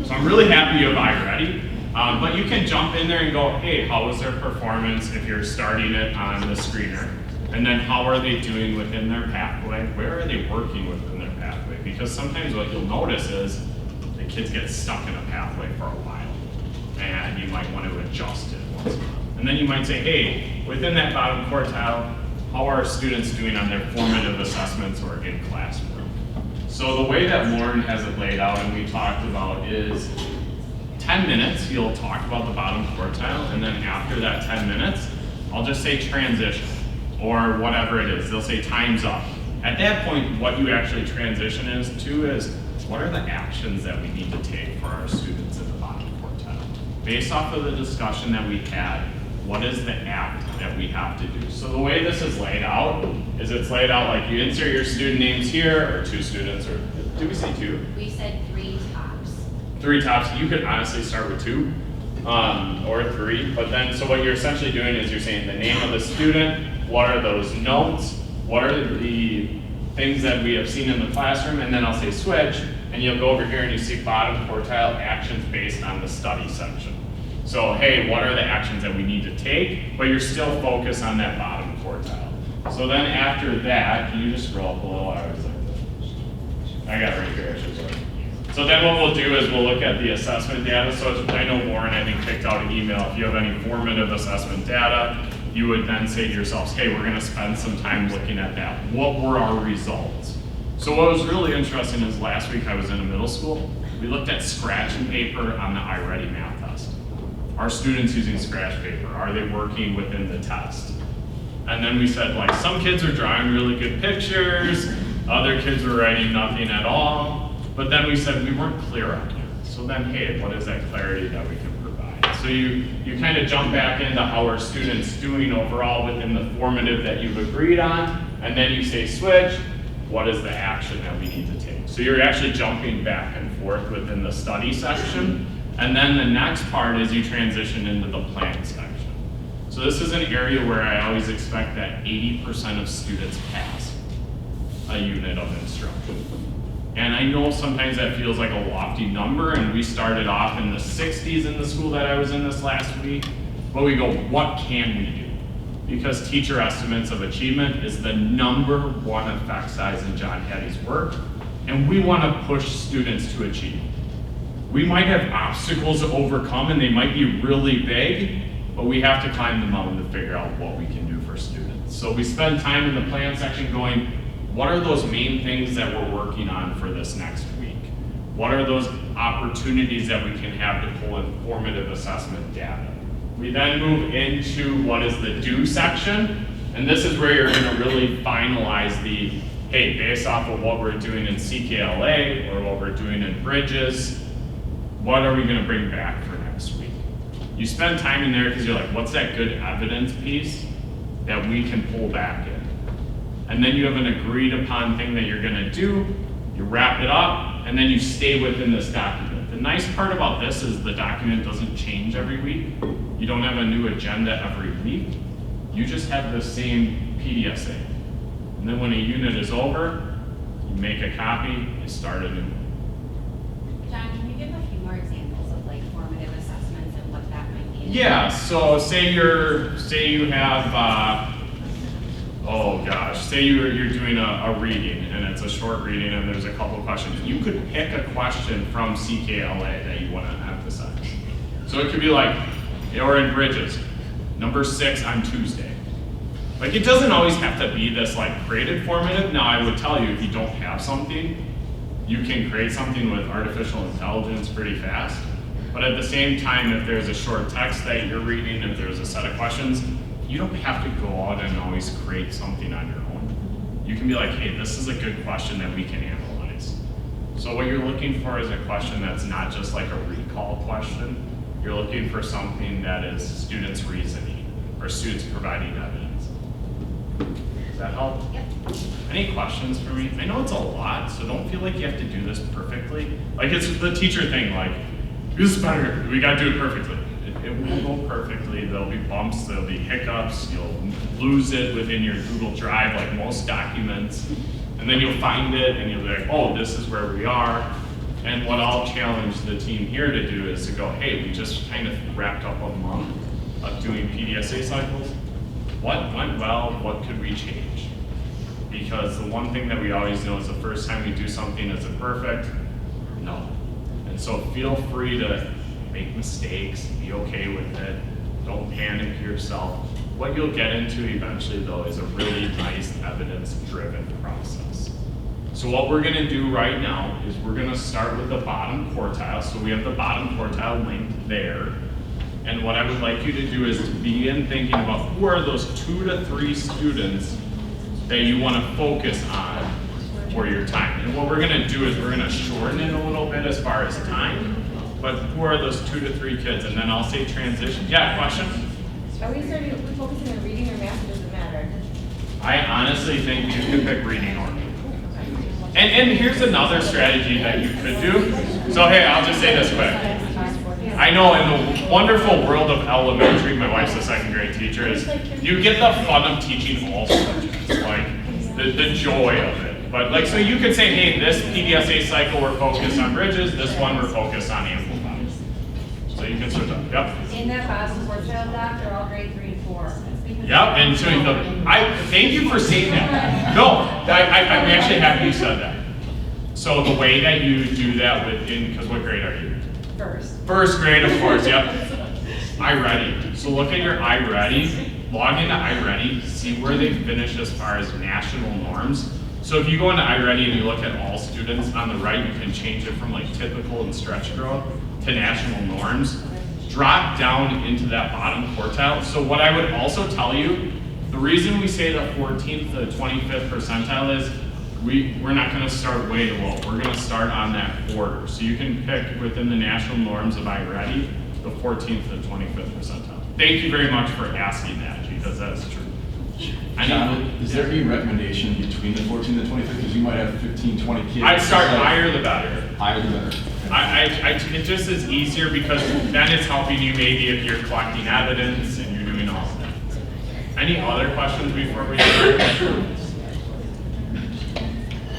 So I'm really happy you have iReady, but you can jump in there and go, hey, how was their performance if you're starting it on the screener? And then how are they doing within their pathway? Where are they working within their pathway? Because sometimes what you'll notice is the kids get stuck in a pathway for a while, and you might want to adjust it once in a while. And then you might say, hey, within that bottom quartile, how are students doing on their formative assessments or in classroom? So the way that Lauren has it laid out and we talked about is 10 minutes, you'll talk about the bottom quartile, and then after that 10 minutes, I'll just say transition, or whatever it is. They'll say time's up. At that point, what you actually transition is what are the actions that we need to take for our students in the bottom quartile? Based off of the discussion that we had, what is the act that we have to do? So the way this is laid out is it's laid out like you insert your student names here, or 2 students, or did we say 2? We said 3 tops. 3 tops. You could honestly start with 2 or 3, but then so what you're essentially doing is you're saying the name of the student, what are those notes, what are the things that we have seen in the classroom, and then I'll say switch, and you'll go over here and you see bottom quartile actions based on the study section. So, hey, what are the actions that we need to take? But you're still focused on that bottom quartile. So then after that, can you just scroll up a little? I was like, I got it right here, I should say. So then what we'll do is we'll look at the assessment data. So I know Lauren, I think, picked out an email. If you have any formative assessment data, you would then say to yourselves, hey, we're gonna spend some time looking at that. What were our results? So what was really interesting is last week I was in a middle school. We looked at scratch and paper on the iReady math test. Are students using scratch paper? Are they working within the test? And then we said, like, some kids are drawing really good pictures, other kids were writing nothing at all, but then we said we weren't clear on it. So then, hey, what is that clarity that we can provide? So you kind of jump back into how are students doing overall within the formative that you've agreed on, and then you say switch, what is the action that we need to take? So you're actually jumping back and forth within the study section. And then the next part is you transition into the plan section. So this is an area where I always expect that 80% of students pass a unit of instruction. And I know sometimes that feels like a lofty number, and we started off in the 60s in the school that I was in this last week, but we go, what can we do? Because teacher estimates of achievement is the #1 effect size in John Hattie's work, and we want to push students to achieve. We might have obstacles to overcome and they might be really big, but we have to climb the mountain to figure out what we can do for students. So we spend time in the plan section going, what are those main things that we're working on for this next week? What are those opportunities that we can have to pull in formative assessment data? We then move into what is the do section, and this is where you're gonna really finalize the, hey, based off of what we're doing in CKLA or what we're doing in Bridges, what are we going to bring back for next week? You spend time in there because you're like, what's that good evidence piece that we can pull back in? And then you have an agreed upon thing that you're going to do, you wrap it up, and then you stay within this document. The nice part about this is the document doesn't change every week. You don't have a new agenda every week. You just have the same PDSA. And then when a unit is over, you make a copy, you start a new one. Yeah, so say you have, say you're doing a reading and it's a short reading and there's a couple questions. You could pick a question from CKLA that you want to emphasize. So it could be like, or in Bridges, number 6 on Tuesday. Like, it doesn't always have to be this like created formative. Now I would tell you, if you don't have something, you can create something with artificial intelligence pretty fast. But at the same time, if there's a short text that you're reading, if there's a set of questions, you don't have to go out and always create something on your own. You can be like, hey, this is a good question that we can analyze. So what you're looking for is a question that's not just like a recall question. You're looking for something that is students reasoning or students providing evidence. Does that help? Yep. Any questions for me? I know it's a lot, so don't feel like you have to do this perfectly. Like, it's the teacher thing, like, this is better, we gotta do it perfectly. It will go perfectly. There'll be bumps, there'll be hiccups, you'll lose it within your Google Drive like most documents, and then you'll find it and you'll be like, oh, this is where we are. And what I'll challenge the team here to do is to go, hey, we just kind of wrapped up a month of doing PDSA cycles. What went well? What could we change? Because the one thing that we always know is the first time we do something, is it perfect? No. And so feel free to make mistakes, be okay with it. Don't panic yourself. What you'll get into eventually though is a really nice evidence-driven process. So what we're gonna do right now is we're gonna start with the bottom quartile. So we have the bottom quartile linked there. And what I would like you to do is to begin thinking about who are those 2 to 3 students that you wanna focus on for your time. And what we're gonna do is we're gonna shorten it a little bit as far as time, but who are those 2 to 3 kids? And then I'll say transition. Yeah, question? Are we focusing on reading or math, or does it matter? I honestly think you can pick reading or. And here's another strategy that you could do. So hey, I'll just say this quick. I know in the wonderful world of elementary, my wife's a second grade teacher, is you get the fun of teaching all subjects, like the joy of it. But like, so you could say, hey, this PDSA cycle we're focused on bridges, this one we're focused on amplifiers. So you can switch up, yep. In that bottom quartile, Doc, they're all grade 3 and 4. Yep, and so I thank you for saying that. No, I'm actually happy you said that. So the way that you do that because what grade are you? First grade, of course, yep. iReady. So look at your iReady, log into iReady, see where they finish as far as national norms. So if you go into iReady and you look at all students, on the right you can change it from like typical and stretch growth to national norms. Drop down into that bottom quartile. So what I would also tell you, the reason we say the 14th to the 25th percentile is we're not gonna start way low. We're gonna start on that quarter. So you can pick within the national norms of iReady, the 14th to the 25th percentile. Thank you very much for asking that, because that is true. John, is there any recommendation between the 14th and 25th? Because you might have 15, 20 kids. I'd start higher the better. Higher the better. It just is easier because then it's helping you maybe if you're collecting evidence and you're doing all of that. Any other questions before we start?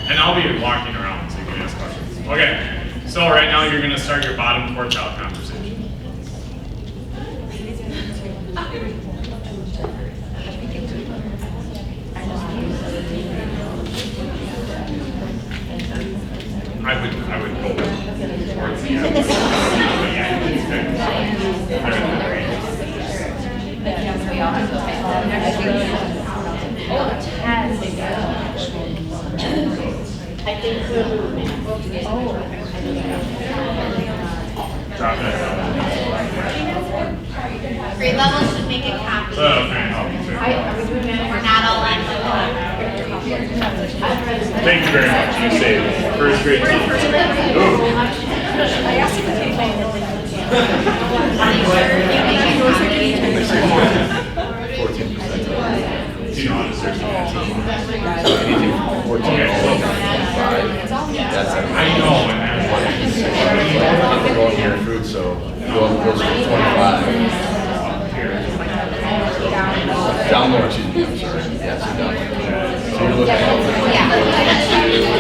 And I'll be walking around so you can ask questions. Okay, so right now you're gonna start your bottom quartile conversation. I would go towards the end. Yeah, it's good. Drop it down. Grade level should make a copy. We're not all on Thank you very much. You saved first grade I know. Going here food, so go up closer to 25. Down lower, excuse me, I'm sorry. Yeah, so down lower. So you're looking at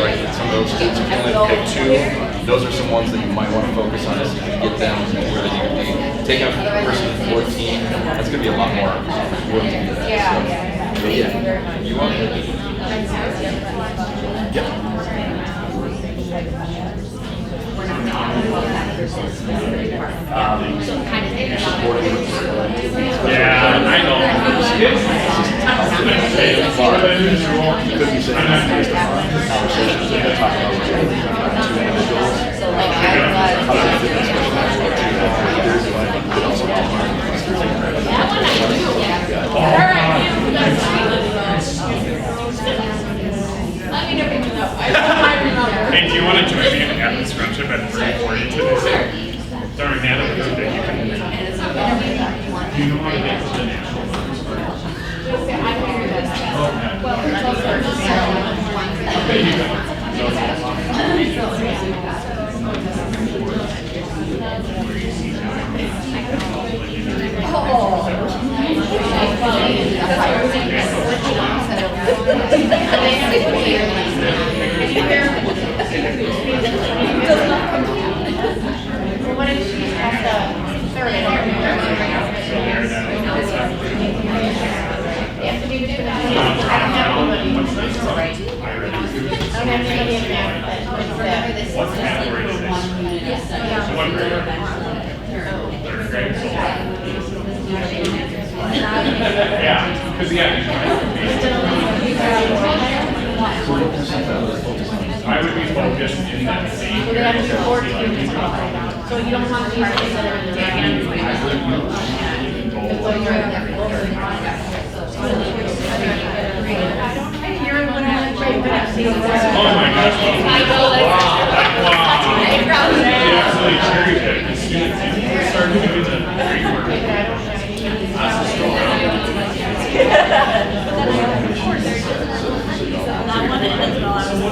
like some of those kids, if you only pick 2, those are some ones that you might want to focus on as you can get them where they need to be. Take out the person at 14, that's going to be a lot more work to do that. So, yeah, you want to? Yeah. Yeah, I know. You could be saying that based upon the conversations that we're talking about with 2 individuals. How they fit this question could also Hey, do you want to join me in having this friendship at 3:40 today? Sorry, man, that was okay. Do you know how to get to the national numbers? Okay, you go. what grade? Third grade, so. Yeah, because I would be focused in that same area. So you don't want to use it Oh my gosh. Wow. You actually cherry pick the students. You start doing the great work. That's the story.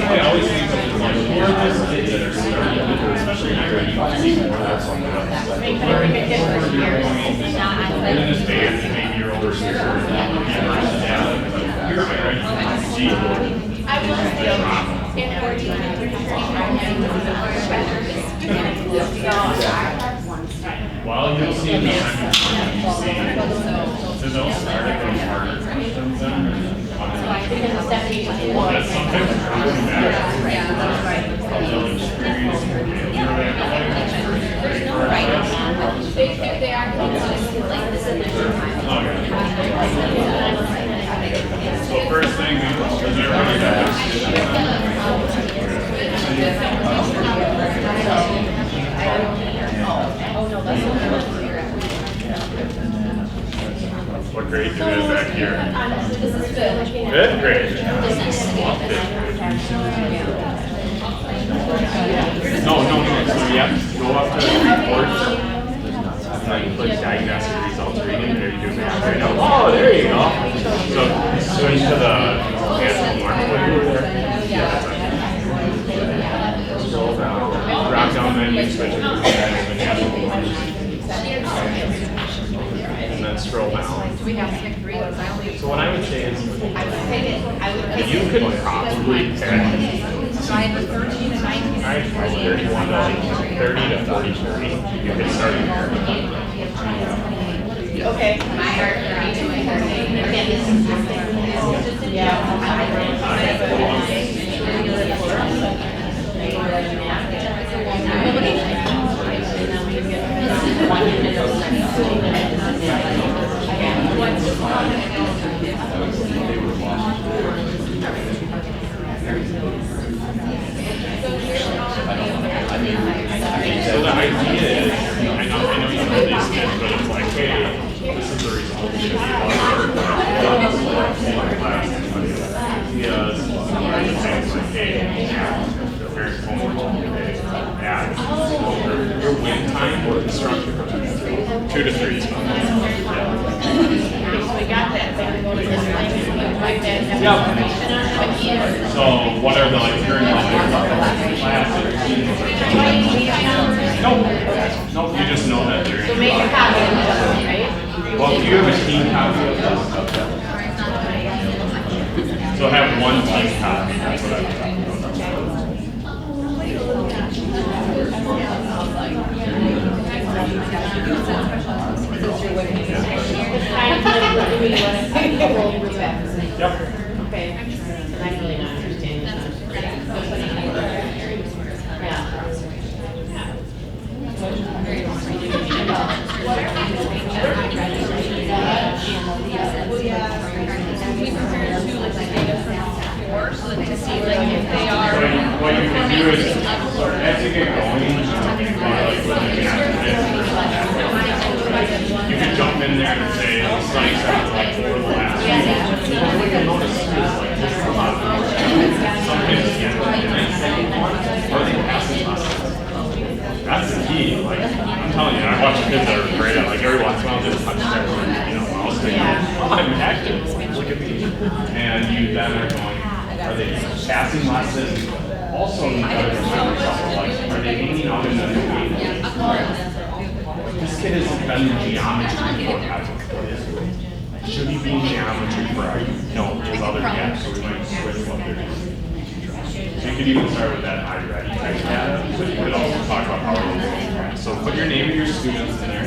I always think of like, who are those kids that are starting to do, especially in Ireland, you see more of that on the in this band, maybe you're over here, you're Irish, gee. Well, you'll see in the time you see, so they'll start at those harder questions and that's sometimes coming back. They'll experience so first thing, does everybody have what grade do you have back here? Fifth grade. No. So you have to go up to the reports. You put diagnostic results reading. There you do math right now. Oh, there you go. So switch to the national mark. Yeah, that's it. Scroll down. Drop down menu, switch to the national mark. And then scroll down. So what I would say is, you could probably pick 31 to 30 to 43. You could start here. Okay. So the idea is, I know you know these kids, but it's like, hey, this is the result. It should be your win time or instruction from 2 to 3 is fine. We got that. Yeah. So what are the like during the classes? Nope, you just know that during. So make a copy of this, right? Well, do you have a team copy of this? So have one team copy, that's what I'm talking about. Yep. Okay. I'm really not understanding. What you can do is, as you get going, you can jump in there and say, study sounds like for the last week. What you'll notice is like, this is a lot of some kids can't are they passing classes? That's the key. Like, I'm telling you, I watch kids that are great at like every once in a while they'll touch their mouse thing. Oh, I'm active. Look at me. And you then are going, are they passing lessons? Also, you gotta remind yourself, like, are they hanging out in the new this kid has been in geometry for should he be in geometry for no, his other gap, so we might switch what they're doing. So you could even start with that I ready type data, but you could also talk about how we're doing. So put your name of your students in there.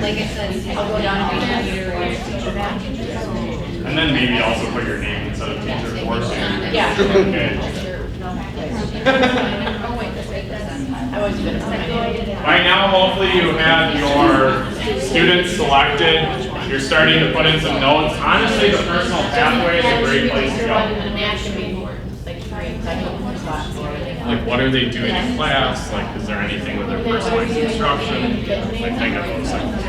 Like I said, I'll go down and teacher back. And then maybe also put your name instead of teacher or student. Yeah. Okay. Oh, wait, this way. By now, hopefully you have your students selected. You're starting to put in some notes. Honestly, the personal pathway is a great place to go. Like, what are they doing in class? Like, is there anything with their personalized instruction? Like, think of those things.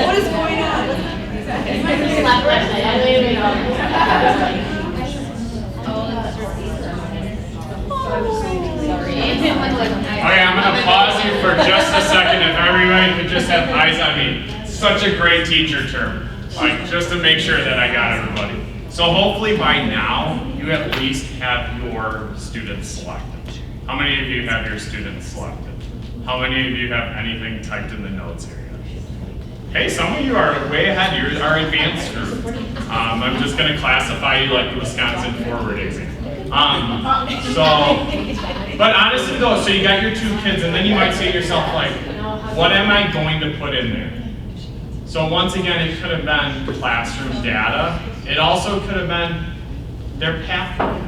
What is going on? Okay, I'm gonna pause you for just a second if everybody could just have eyes on me. Such a great teacher term, like just to make sure that I got everybody. So hopefully by now, you at least have your students selected. How many of you have your students selected? How many of you have anything typed in the notes area? Hey, some of you are way ahead. You're our advanced group. I'm just going to classify you like the Wisconsin forward exam. But honestly though, so you got your 2 kids, and then you might say to yourself, like, what am I going to put in there? So once again, it could have been classroom data. It also could have been their pathway.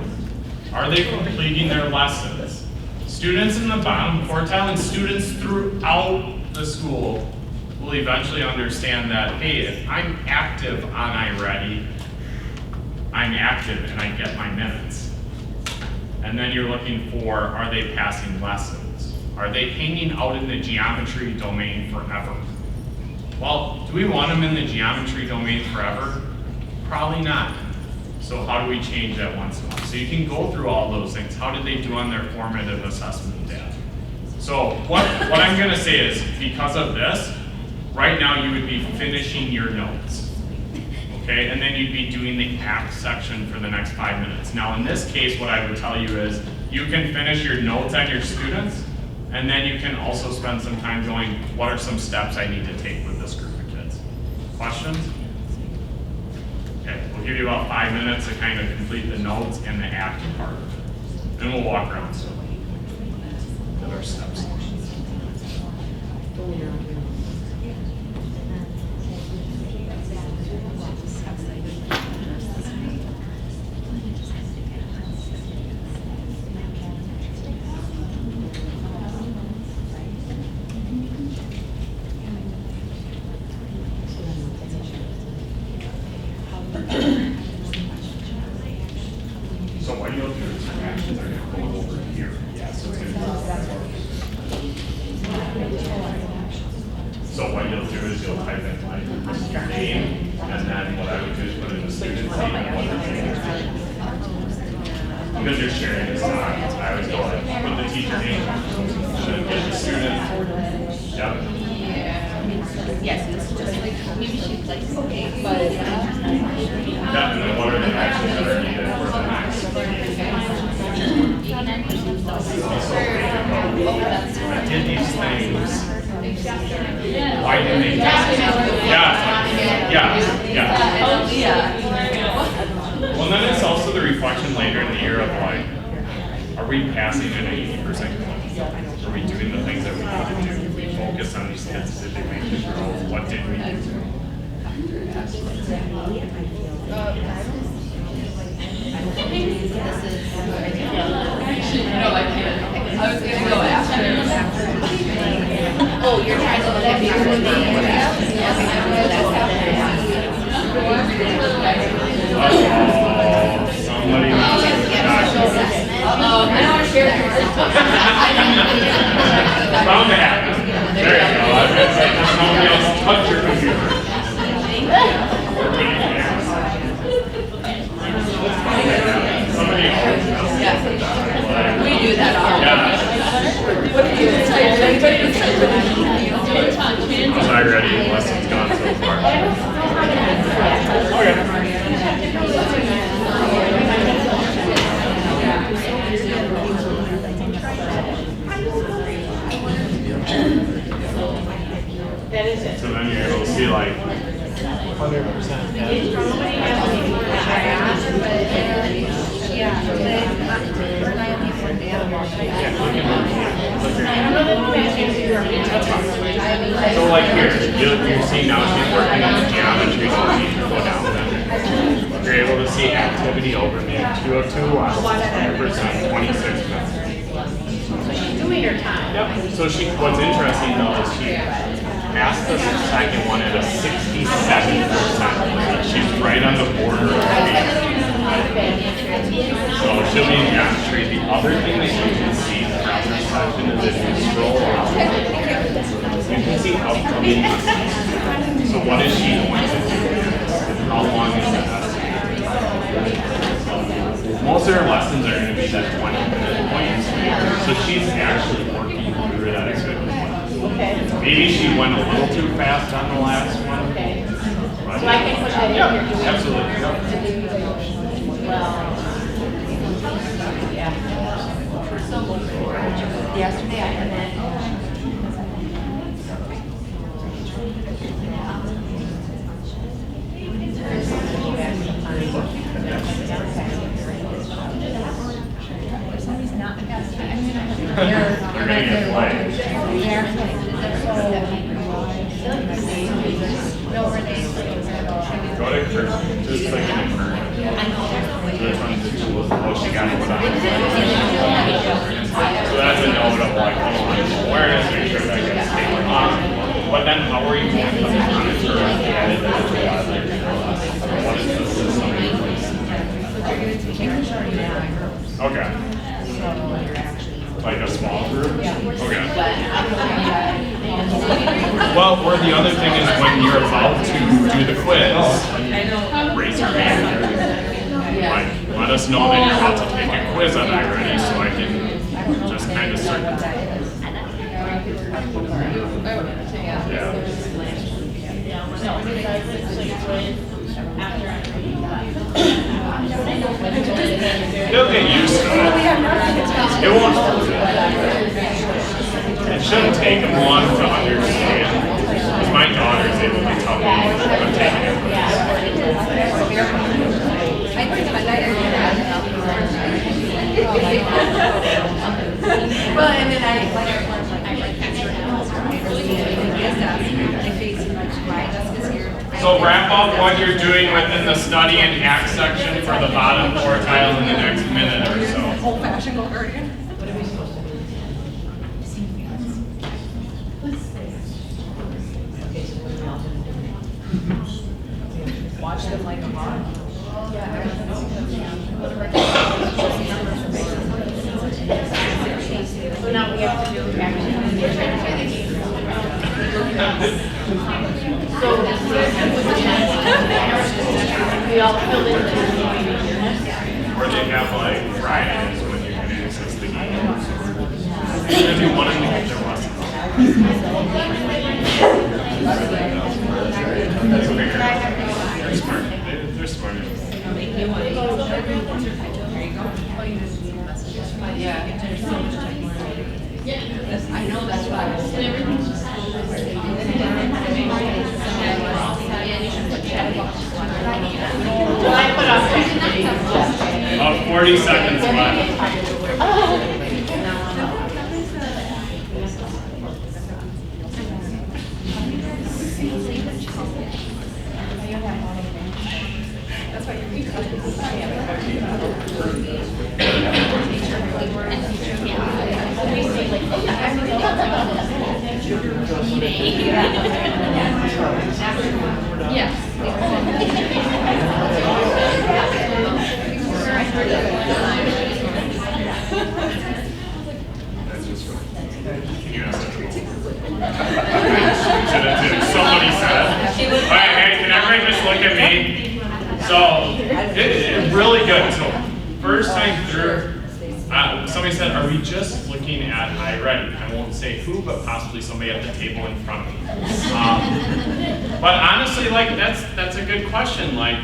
Are they completing their lessons? Students in the bottom quartile and students throughout the school will eventually understand that, hey, if I'm active on iReady, I'm active and I get my minutes. And then you're looking for, are they passing lessons? Are they hanging out in the geometry domain forever? Well, do we want them in the geometry domain forever? Probably not. So how do we change that once in a while? So you can go through all those things. How did they do on their formative assessment data? So what I'm gonna say is, because of this, right now you would be finishing your notes. Okay, and then you'd be doing the act section for the next 5 minutes. Now in this case, what I would tell you is, you can finish your notes on your students, and then you can also spend some time going, what are some steps I need to take with this group of kids? Questions? Okay, we'll give you about 5 minutes to kind of complete the notes and the act part of it. Then we'll walk around slowly with our steps. So what you'll do is your actions are going to go over here. Yeah, so it's going to So what you'll do is you'll type in like your name, and then what I would do is put in the student's name and what the teacher's name. Because you're sharing this time, I always go like, put the teacher name, and then get the student. Yep. Yes, it's just like, maybe she likes okay, but. Yeah, and then what are the actions that are needed for the next? I did these things. Why didn't they test me? Yeah. Well, then it's also the reflection later in the year of like, are we passing at an 80% clip? Are we doing the things that we need to do? Did we focus on these kids? Did they make the growth? What did we do? I was gonna go after. Oh, you're trying to look at your Somebody wants to I don't want to share yours. bound to happen. There you go. I was going to say, does somebody else touch your computer? Somebody else does. We do that all. Yeah. What do you say? Was I ready? Lesson's gone so far. Okay. That is it. So then you're able to see like 100%. So like here, you see now she's working on the geometry domain. the activity overview 202 on 100%, 26 minutes. Doing your time. Yep. So what's interesting though is she passed the second one at a 67%. She's right on the border of so she'll be in geometry. The other thing that you can see throughout this section is if you scroll down, you can see upcoming lessons. So what is she going to do? How long is the lesson? Most of her lessons are going to be that 20-minute point. So she's actually working through that equipment. Okay. Maybe she went a little too fast on the last one. Okay. But So I can push that in yeah, here. absolutely. Yep. Well, yeah. Yesterday I had that. You're going to get flagged. Go to curve. Just click on the curve. Oh, she got it put on. So that's a note of like, awareness, make sure that gets taken off. But then how are you going to monitor the added what is the system? Okay. Like a small group? Okay. Well, or the other thing is when you're about to do the quiz, raise your hand. Like, let us know that you're about to take a quiz on iReady so I can just kind of start. Yeah. You'll get used to it. It won't. It shouldn't take them long to understand. Because my daughter's able to tell me I'm taking it. Well, and then So wrap up what you're doing within the study and act section for the bottom quartile in the next minute or so. Old-fashioned guardian. watch them like a hawk. So now we have to do we all filled in. Where they have like Fridays when you can access the game. If you want them to get their lessons. That's okay. They're smart. They're smart. Yeah. I know that's why. Well, I put up 40 seconds left. That's why you're weak. Yes. Somebody said. Alright, hey, can everybody just look at me? So, it's really good. So, first time through, somebody said, are we just looking at iReady? I won't say who, but possibly somebody at the table in front of me. But honestly, like, that's a good question. Like,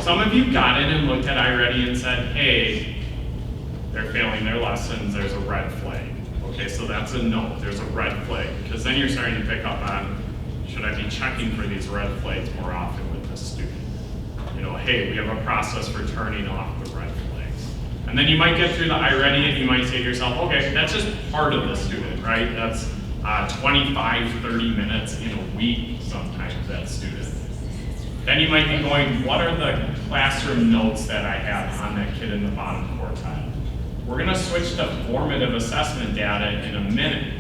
some of you got in and looked at iReady and said, hey, they're failing their lessons, there's a red flag. Okay, so that's a no, there's a red flag. Because then you're starting to pick up on, should I be checking for these red flags more often with this student? You know, hey, we have a process for turning off the red flags. And then you might get through the iReady and you might say to yourself, okay, that's just part of the student, right? That's 25, 30 minutes in a week sometimes, that student. Then you might be going, what are the classroom notes that I have on that kid in the bottom quartile? We're gonna switch to formative assessment data in a minute.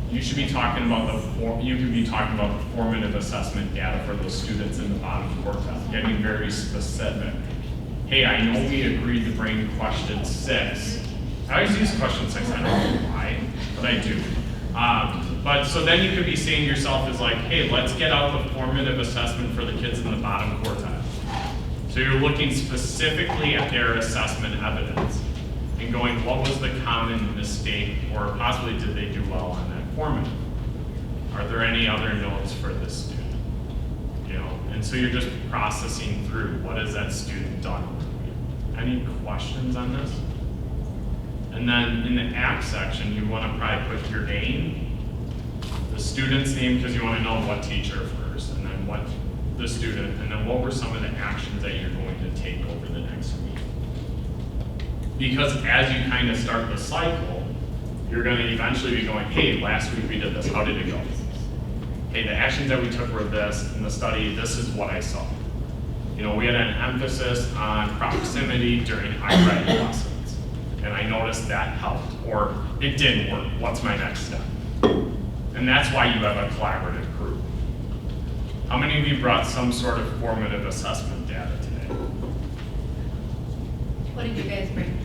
You should be talking about you could be talking about the formative assessment data for those students in the bottom quartile, getting very specific. Hey, I know we agreed to bring question 6. I always use question 6, I don't know why, but I do. But so then you could be saying to yourself is like, hey, let's get out the formative assessment for the kids in the bottom quartile. So you're looking specifically at their assessment evidence and going, what was the common mistake, or possibly did they do well on that formative? Are there any other notes for this student? You know, and so you're just processing through, what has that student done? Any questions on this? And then in the act section, you want to probably put your name, the student's name, because you want to know what teacher first, and then what the student, and then what were some of the actions that you're going to take over the next week. Because as you kind of start the cycle, you're going to eventually be going, hey, last week we did this, how did it go? Hey, the actions that we took were this, in the study, this is what I saw. You know, we had an emphasis on proximity during iReady lessons, and I noticed that helped, or it didn't work, what's my next step? And that's why you have a collaborative group. How many of you brought some sort of formative assessment data today? What did you guys bring?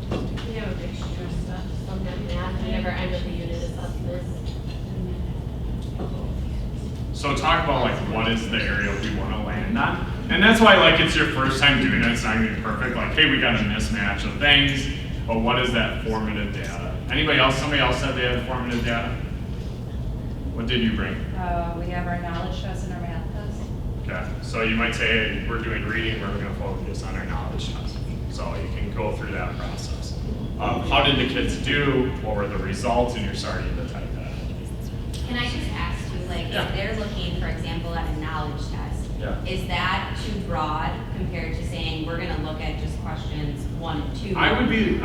We have a mixture of stuff, sometimes math, we never end up a unit assessment. So talk about like what is the area we want to land on. And that's why like it's your first time doing it, it's not gonna be perfect. Like, hey, we got a mismatch of things, but what is that formative data? Anybody else, somebody else said they had formative data? What did you bring? We have our knowledge test and our math test. Okay, so you might say, hey, we're doing reading, we're gonna focus on our knowledge test. So you can go through that process. How did the kids do? What were the results? And you're starting to type that. Can I just ask you, like, Yeah. if they're looking, for example, at a knowledge test, Yeah. is that too broad compared to saying we're gonna look at just questions 1 and 2? I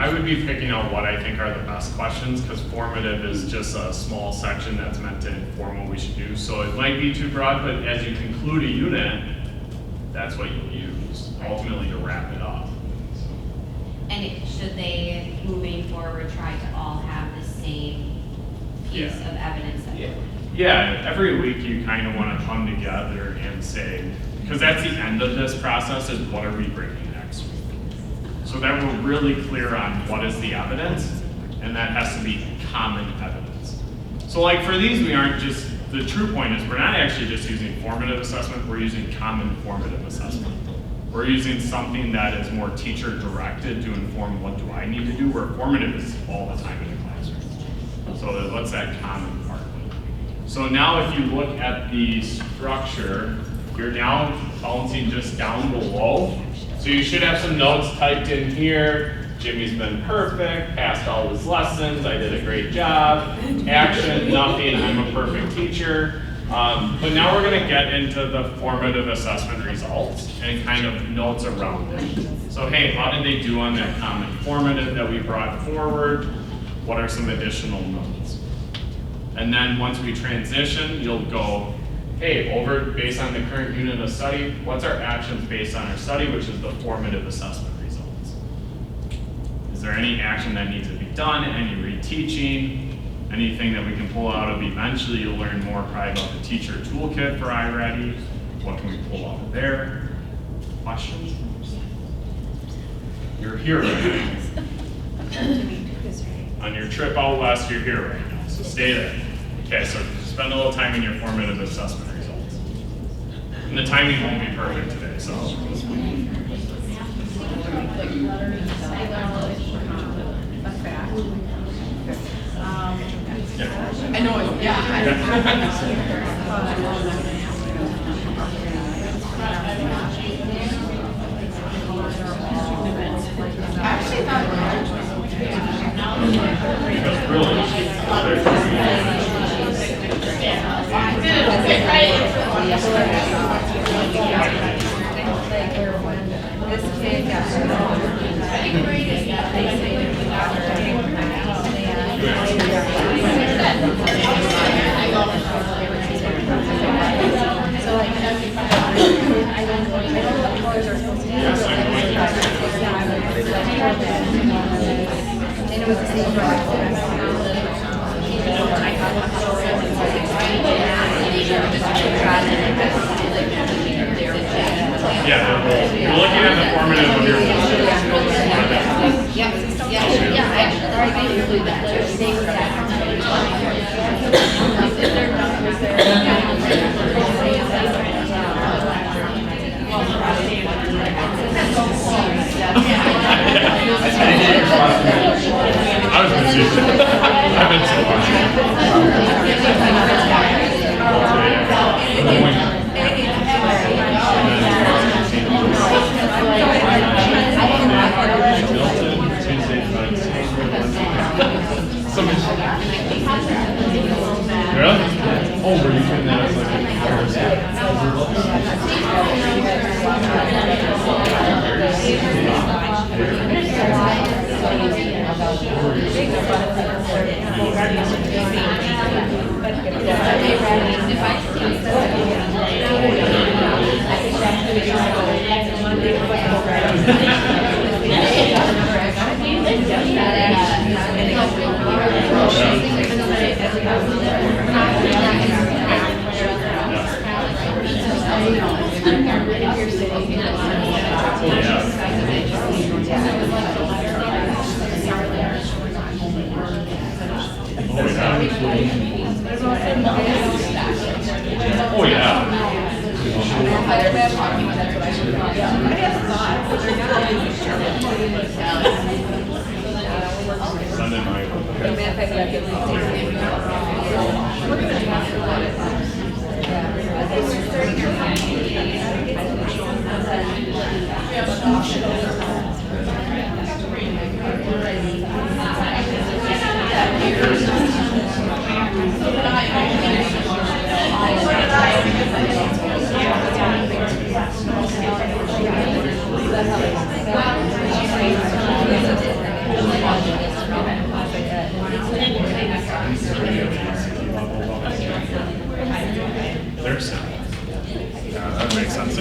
would be picking out what I think are the best questions, because formative is just a small section that's meant to inform what we should do. So it might be too broad, but as you conclude a unit, that's what you'll use ultimately to wrap it up. Should they, moving forward, try to all have the same piece Yeah. of evidence that they're Yeah, every week you kind of want to come together and say, because that's the end of this process, is what are we bringing next week? So that we're really clear on what is the evidence, and that has to be common evidence. So like for these, we aren't just, the true point is we're not actually just using formative assessment, we're using common formative assessment. We're using something that is more teacher directed to inform what do I need to do, where formative is all the time in the classroom. So what's that common part? So now if you look at the structure, you're now bouncing just down below. So you should have some notes typed in here. Jimmy's been perfect, passed all his lessons, I did a great job. Action, nothing, I'm a perfect teacher. But now we're gonna get into the formative assessment results and kind of notes around it. So hey, how did they do on that common formative that we brought forward? What are some additional notes? And then once we transition, you'll go, hey, based on the current unit of study, what's our actions based on our study, which is the formative assessment results? Is there any action that needs to be done, any reteaching, anything that we can pull out of? Eventually you'll learn more probably about the teacher toolkit for iReady. What can we pull out of there? Questions? You're here right now. On your trip out west, you're here right now, so stay there. Okay, so spend a little time in your formative assessment results. And the timing won't be perfect today, so. I know it, I actually thought Because really, this kid got Yeah, you're looking at the formative of your Yeah, I actually include that I was confused. I've been so Really? Oh, were you putting that as like Oh yeah. Sunday night. There's some. Yeah, that makes sense.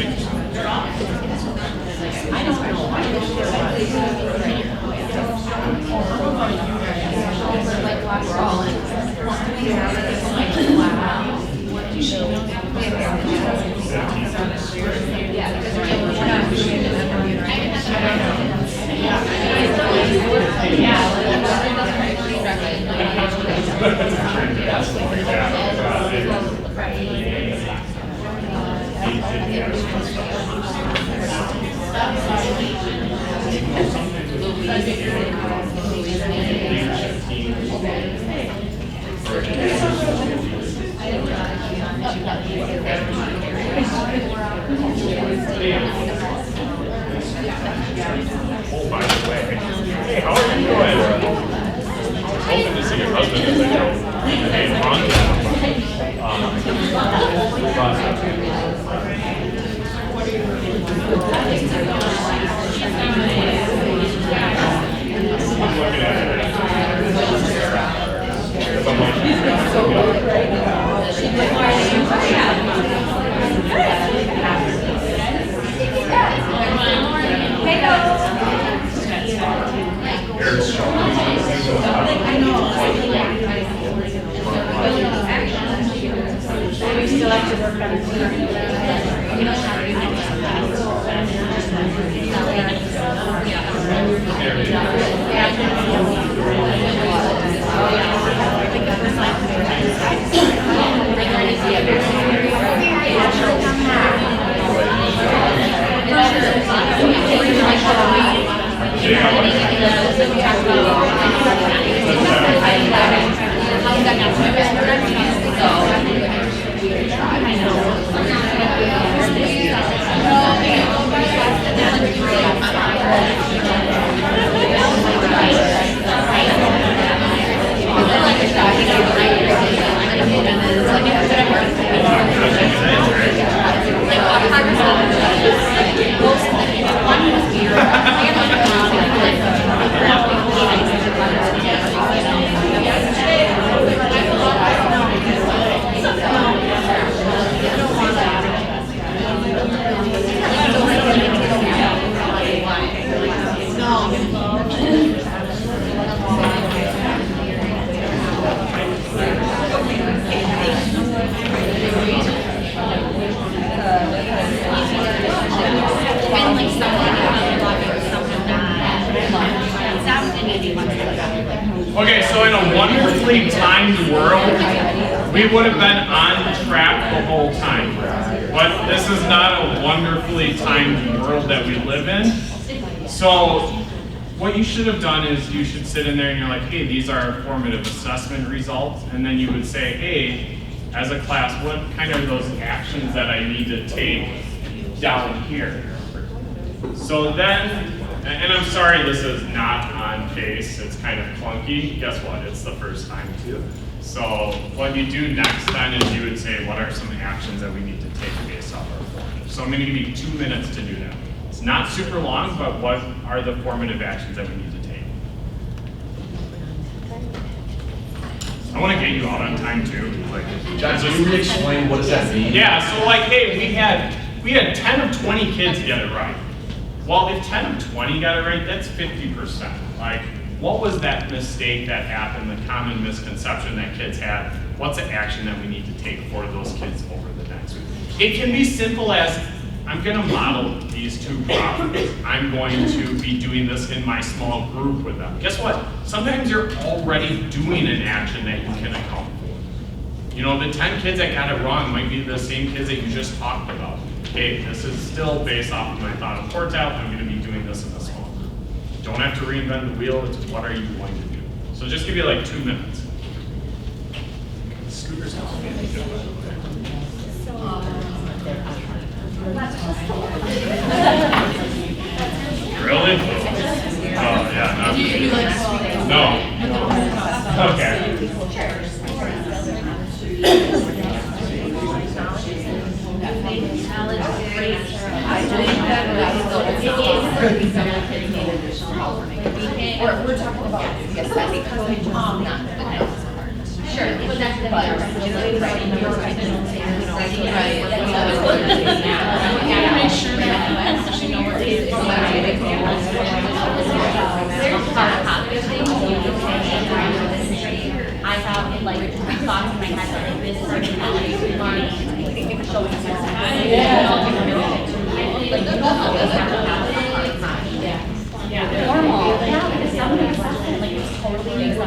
Oh, by the way, hey, how are you doing? I was hoping to see your husband as I go. Hey, We still have to work on Okay, so in a wonderfully timed world, we would have been on track the whole time. But this is not a wonderfully timed world that we live in. So what you should have done is you should sit in there and you're like, hey, these are our formative assessment results. And then you would say, hey, as a class, what kind of those actions that I need to take down here? So then, and I'm sorry this is not on pace, it's kind of clunky. Guess what, it's the first time too. So what you do next then is you would say, what are some actions that we need to take based off our formative? So I'm gonna give you 2 minutes to do that. It's not super long, but what are the formative actions that we need to take? I wanna get you out on time too. Like, John, so you re-explain what does that mean? yeah, so like, hey, we had 10 of 20 kids get it right. Well, if 10 of 20 got it right, that's 50%. Like, what was that mistake that happened, the common misconception that kids had? What's the action that we need to take for those kids over the next week? It can be simple as, I'm gonna model these 2 problems. I'm going to be doing this in my small group with them. Guess what? Sometimes you're already doing an action that you can account for. You know, the 10 kids that got it wrong might be the same kids that you just talked about. Okay, this is still based off of my thought of quartile. I'm gonna be doing this in a small group. Don't have to reinvent the wheel, it's what are you going to do? So just give you like 2 minutes. Scooters help me. Really? Oh, yeah, no. No. We're talking about the assessment because we not the next part. Sure, but that's the right. Make sure that you know what it is. I have like thoughts in my head like this is learning, normal. Yeah, because some of the assessment like it's totally makes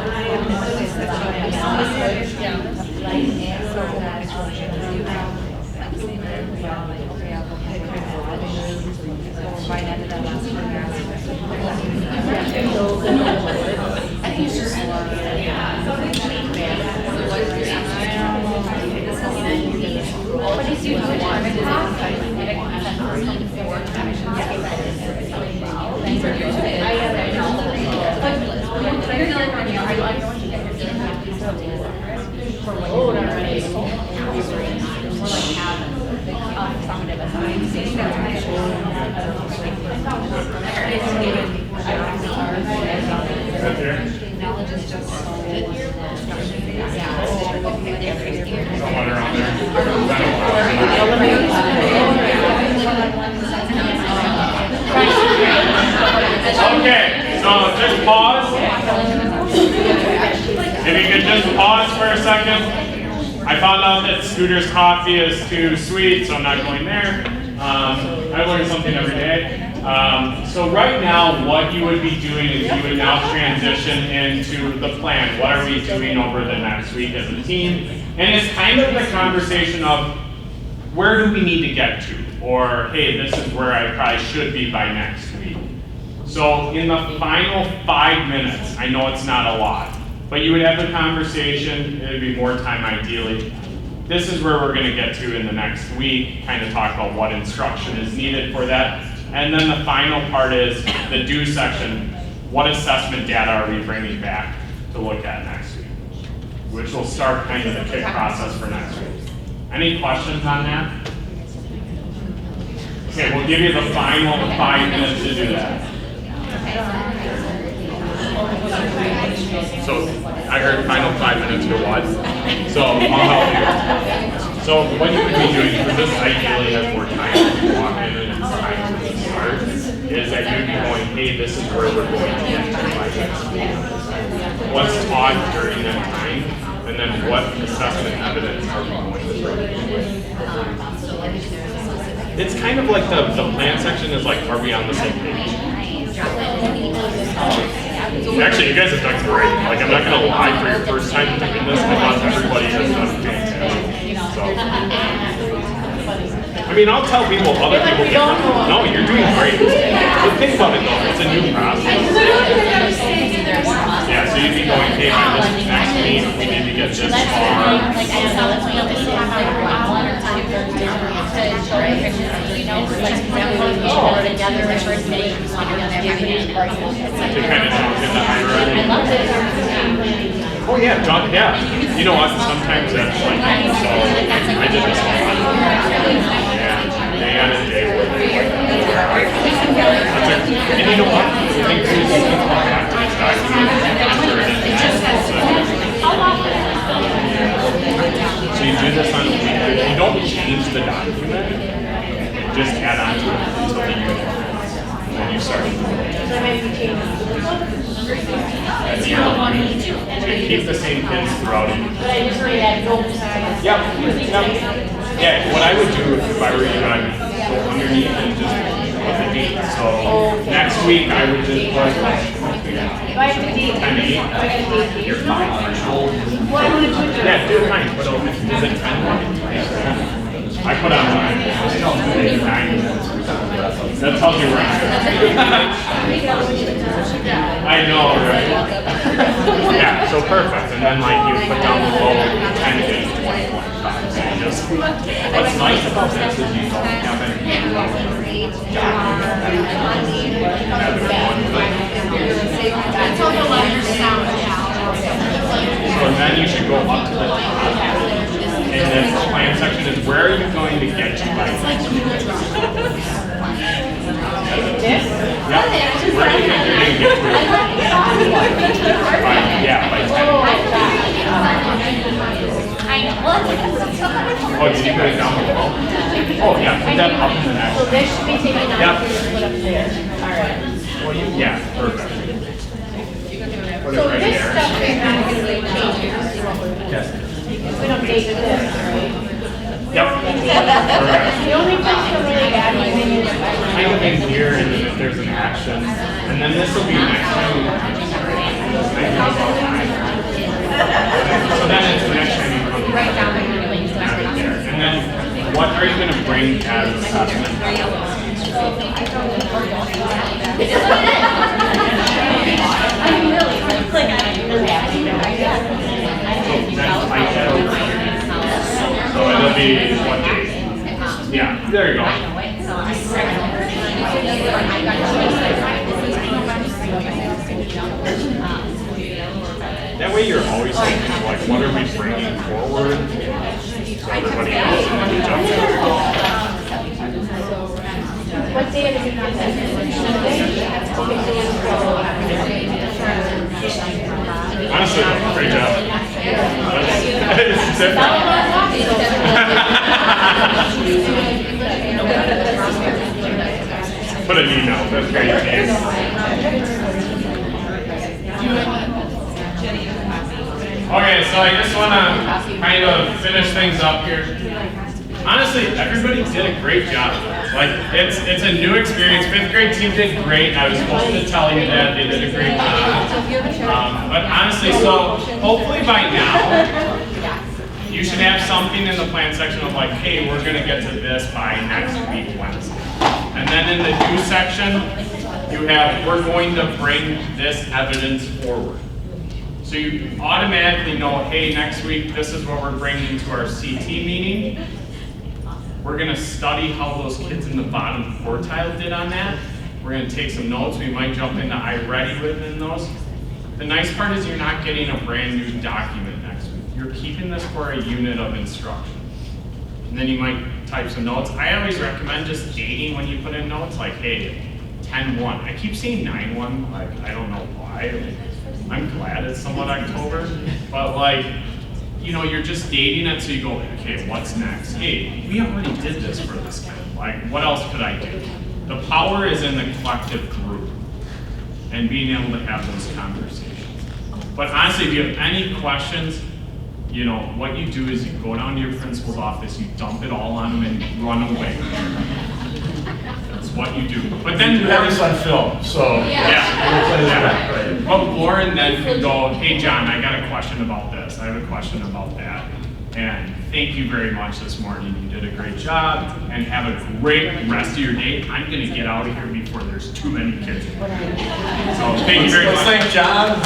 Okay, so just pause. If you could just pause for a second. I found out that Scooter's coffee is too sweet, so I'm not going there. I learn something every day. So right now, what you would be doing is you would now transition into the plan. What are we doing over the next week as a team? And it's kind of the conversation of where do we need to get to? Or, hey, this is where I probably should be by next week. So in the final 5 minutes, I know it's not a lot, but you would have the conversation, it would be more time ideally. This is where we're gonna get to in the next week, kind of talk about what instruction is needed for that. And then the final part is the do section. What assessment data are we bringing back to look at next week? Which will start kind of the kick process for next week. Any questions on that? Okay, we'll give you the final 5 minutes to do that. So I heard final 5 minutes for what? So I'll help you. So what you would be doing, because this ideally has more time if you walk in and it's time to start, is that you'd be going, hey, this is where we're going to get to by next week. What's taught during that time, and then what assessment evidence are we going to bring in? it's kind of like the plan section is like, are we on the same page? Actually, you guys have done great. Like, I'm not gonna lie, for your first time doing this, I thought everybody has done fantastic. So, I mean, I'll tell people, other people, no, you're doing great. But think about it though, it's a new process. Yeah, so you'd be going, hey, by this next meet, we need to get this far. To kind of talk in the hierarchy. Oh yeah, John, yeah. You know what, sometimes that's like, so I did this a lot. Yeah, day on a day with it. And you know what, I think too, you can come back to this document and answer it in so you do this on a weekly, you don't change the document, just add on to it until the unit. And then you start. And keep the same kids throughout it. Yep. Yeah, what I would do if I were you, I would go underneath and just put the date. So next week I would just put 10-8. You're fine. Yeah, do it fine. Put over. Is it 10? I put on 9. That tells you where I'm at. I know, right? Yeah, so perfect. And then like you put down below 10, 8, 20, 25. So you just, what's nice about this is you don't have any Until the letters sound out. So then you should go up to the top. And then the plan section is where are you going to get to by next week? Yep. Where do you think you're going to get to? By 10. Oh, did you put it down below? Oh, yeah, put that up in the next. So this should be taken out Yep. and put up there. All right. Well, yeah, perfect. Put it So right this there. stuff automatically changes. Yes. We don't date this, right? Yep. Correct. The only place to really add anything is Kind of in here, and then if there's an action, and then this will be next time. So then it's the next time you come. Right down there. Add it there. And then what are you going to bring as assessment? So it'll be what day? Yeah, there you go. That way you're always thinking, like, what are we bringing forward? So everybody else and then you jump in. what day of the week is Honestly, great job. It's different. Put a knee down, that's great. Okay, so I just want to kind of finish things up here. Honestly, everybody did a great job. Like, it's a new experience. 5th grade team did great. I was supposed to tell you that they did a great job. But honestly, so hopefully by now, you should have something in the plan section of like, hey, we're going to get to this by next week, Wednesday. And then in the do section, you have, we're going to bring this evidence forward. So you automatically know, hey, next week, this is what we're bringing to our CT meeting. We're going to study how those kids in the bottom quartile did on that. We're going to take some notes. We might jump into iReady within those. The nice part is you're not getting a brand new document next week. You're keeping this for a unit of instruction. And then you might type some notes. I always recommend just dating when you put in notes, like, hey, 10-1. I keep saying 9-1, like, I don't know why. I'm glad it's somewhat October, but like, you know, you're just dating it so you go, okay, what's next? Hey, we already did this for this kid. Like, what else could I do? The power is in the collective group and being able to have those conversations. But honestly, if you have any questions, you know, what you do is you go down to your principal's office, you dump it all on them and run away. That's what you do. But then You have this on film, so. yeah. But Lauren then can go, hey John, I got a question about this. I have a question about that. And thank you very much this morning. You did a great job and have a great rest of your day. I'm gonna get out of here before there's too many kids. So thank you very much. Let's thank John.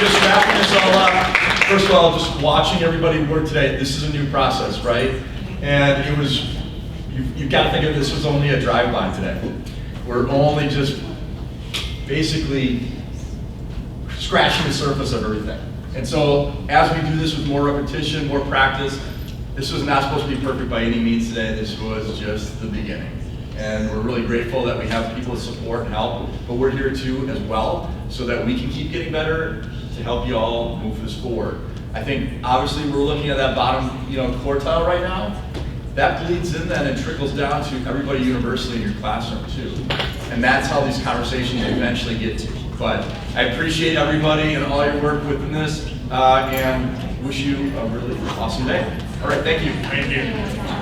Just wrapping this all up. First of all, just watching everybody work today, this is a new process, right? And it was, you've got to think of this as only a drive-by today. We're only just basically scratching the surface of everything. And so as we do this with more repetition, more practice, this was not supposed to be perfect by any means today. This was just the beginning. And we're really grateful that we have people to support and help, but we're here too as well so that we can keep getting better to help you all move this forward. I think obviously we're looking at that bottom, quartile right now. That bleeds in then and trickles down to everybody universally in your classroom too. And that's how these conversations eventually get to. But I appreciate everybody and all your work within this and wish you a really awesome day. All right, thank you. Thank you.